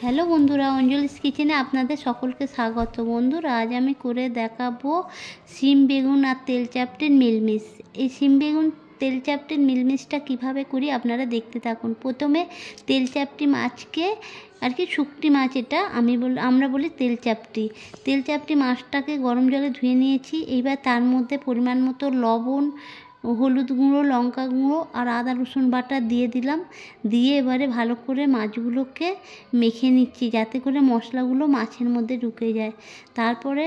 Hello বন্ধুরা, অঞ্জলিস কিচেনে আপনাদের সকলকে স্বাগত। বন্ধুরা, আজ আমি করে দেখাবো শিম বেগুন আর তেল চাপটির মিলমিশ। এই শিম বেগুন তেল চাপটির মিলমিশটা কীভাবে করি আপনারা দেখতে থাকুন। প্রথমে তেল চাপটি মাছকে শুকটি মাছ, এটা আমরা বলি তেল চাপটি। তেল চাপটি মাছটাকে গরম জলে ধুয়ে নিয়েছি। এইবার তার মধ্যে পরিমাণ মতো লবণ, হলুদ গুঁড়ো, লঙ্কা গুঁড়ো আর আদা রসুন বাটা দিয়ে দিলাম। দিয়ে এবারে ভালো করে মাছগুলোকে মেখে নিচ্ছি, যাতে করে মশলাগুলো মাছের মধ্যে ঢুকে যায়। তারপরে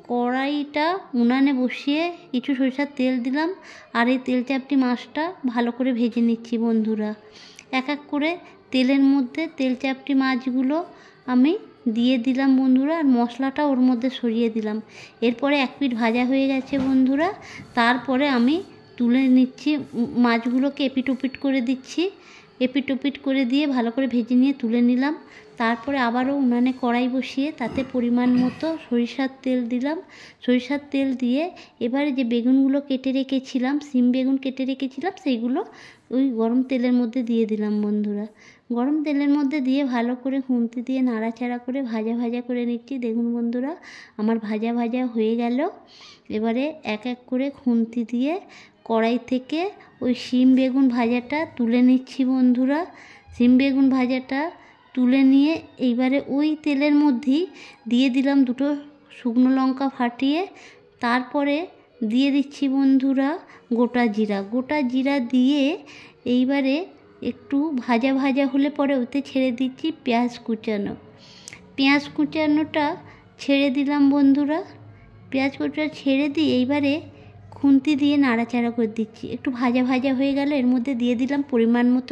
কড়াইটা উনানে বসিয়ে কিছু সরিষার তেল দিলাম, আর এই তেল চাপটি মাছটা ভালো করে ভেজে নিচ্ছি। বন্ধুরা, এক এক করে তেলের মধ্যে তেল চাপটি মাছগুলো আমি দিয়ে দিলাম বন্ধুরা, আর মশলাটা ওর মধ্যে সরিয়ে দিলাম। এরপরে এক পিঠ ভাজা হয়ে গেছে বন্ধুরা। তারপরে আমি তুলে নিচ্ছি মাছগুলোকে, এপিট ওপিট করে দিচ্ছি। এপিট ওপিট করে দিয়ে ভালো করে ভেজে নিয়ে তুলে নিলাম। তারপরে আবারও উনানে কড়াই বসিয়ে তাতে পরিমাণ মতো সরিষার তেল দিলাম। সরিষার তেল দিয়ে এবারে যে বেগুনগুলো কেটে রেখেছিলাম, শিম বেগুন কেটে রেখেছিলাম, সেইগুলো ওই গরম তেলের মধ্যে দিয়ে দিলাম বন্ধুরা। গরম তেলের মধ্যে দিয়ে ভালো করে খুন্তি দিয়ে নাড়াচাড়া করে ভাজা ভাজা করে নিচ্ছি। দেখুন বন্ধুরা, আমার ভাজা ভাজা হয়ে গেল। এবারে এক এক করে খুন্তি দিয়ে কড়াই থেকে ওই শিম বেগুন ভাজাটা তুলে নিচ্ছি বন্ধুরা। শিম বেগুন ভাজাটা তুলে নিয়ে এইবারে ওই তেলের মধ্যেই দিয়ে দিলাম দুটো শুকনো লঙ্কা ফাটিয়ে। তারপরে দিয়ে দিচ্ছি বন্ধুরা গোটা জিরা। গোটা জিরা দিয়ে এইবারে একটু ভাজা ভাজা হলে পরে ওতে ছেড়ে দিচ্ছি পেঁয়াজ কুচানো। পেঁয়াজ কুচানোটা ছেড়ে দিলাম বন্ধুরা। পেঁয়াজ কুচা ছেড়ে দিয়ে এইবারে খুন্তি দিয়ে নাড়াচাড়া করে দিচ্ছি। একটু ভাজা ভাজা হয়ে গেল, এর মধ্যে দিয়ে দিলাম পরিমাণ মতো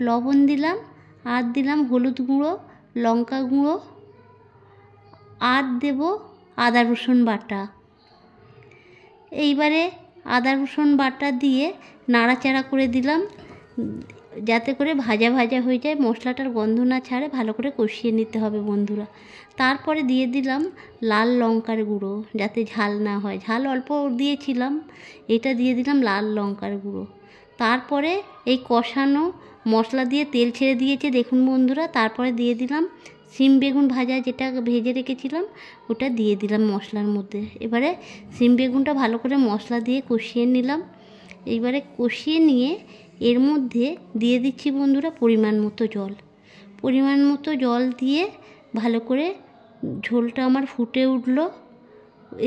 লবণ দিলাম, আর দিলাম হলুদ গুঁড়ো, লঙ্কা গুঁড়ো, আর দেব আদা রসুন বাটা। এইবারে আদা রসুন বাটা দিয়ে নাড়াচাড়া করে দিলাম, যাতে করে ভাজা ভাজা হয়ে যায়, মশলাটার গন্ধ না ছাড়ে, ভালো করে কষিয়ে নিতে হবে বন্ধুরা। তারপরে দিয়ে দিলাম লাল লঙ্কার গুঁড়ো, যাতে ঝাল না হয়। ঝাল অল্প দিয়েছিলাম, এটা দিয়ে দিলাম লাল লঙ্কার গুঁড়ো। তারপরে এই কষানো মশলা দিয়ে তেল ছেড়ে দিয়েছে দেখুন বন্ধুরা। তারপরে দিয়ে দিলাম শিম বেগুন ভাজা, যেটা ভেজে রেখেছিলাম, ওটা দিয়ে দিলাম মশলার মধ্যে। এবারে শিম বেগুনটা ভালো করে মশলা দিয়ে কষিয়ে নিলাম। এইবারে কষিয়ে নিয়ে এর মধ্যে দিয়ে দিচ্ছি বন্ধুরা পরিমাণ মতো জল দিয়ে ভালো করে ঝোলটা আমার ফুটে উঠলো।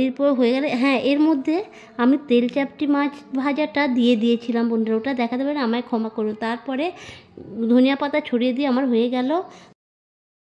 এরপর হয়ে গেলে, হ্যাঁ, এর মধ্যে আমি তেল চাপটি মাছ ভাজাটা দিয়ে দিয়েছিলাম বন্ধুরা, ওটা দেখাতে পারে, আমায় ক্ষমা করুন। তারপরে ধনিয়া পাতা ছড়িয়ে দিয়ে আমার হয়ে গেল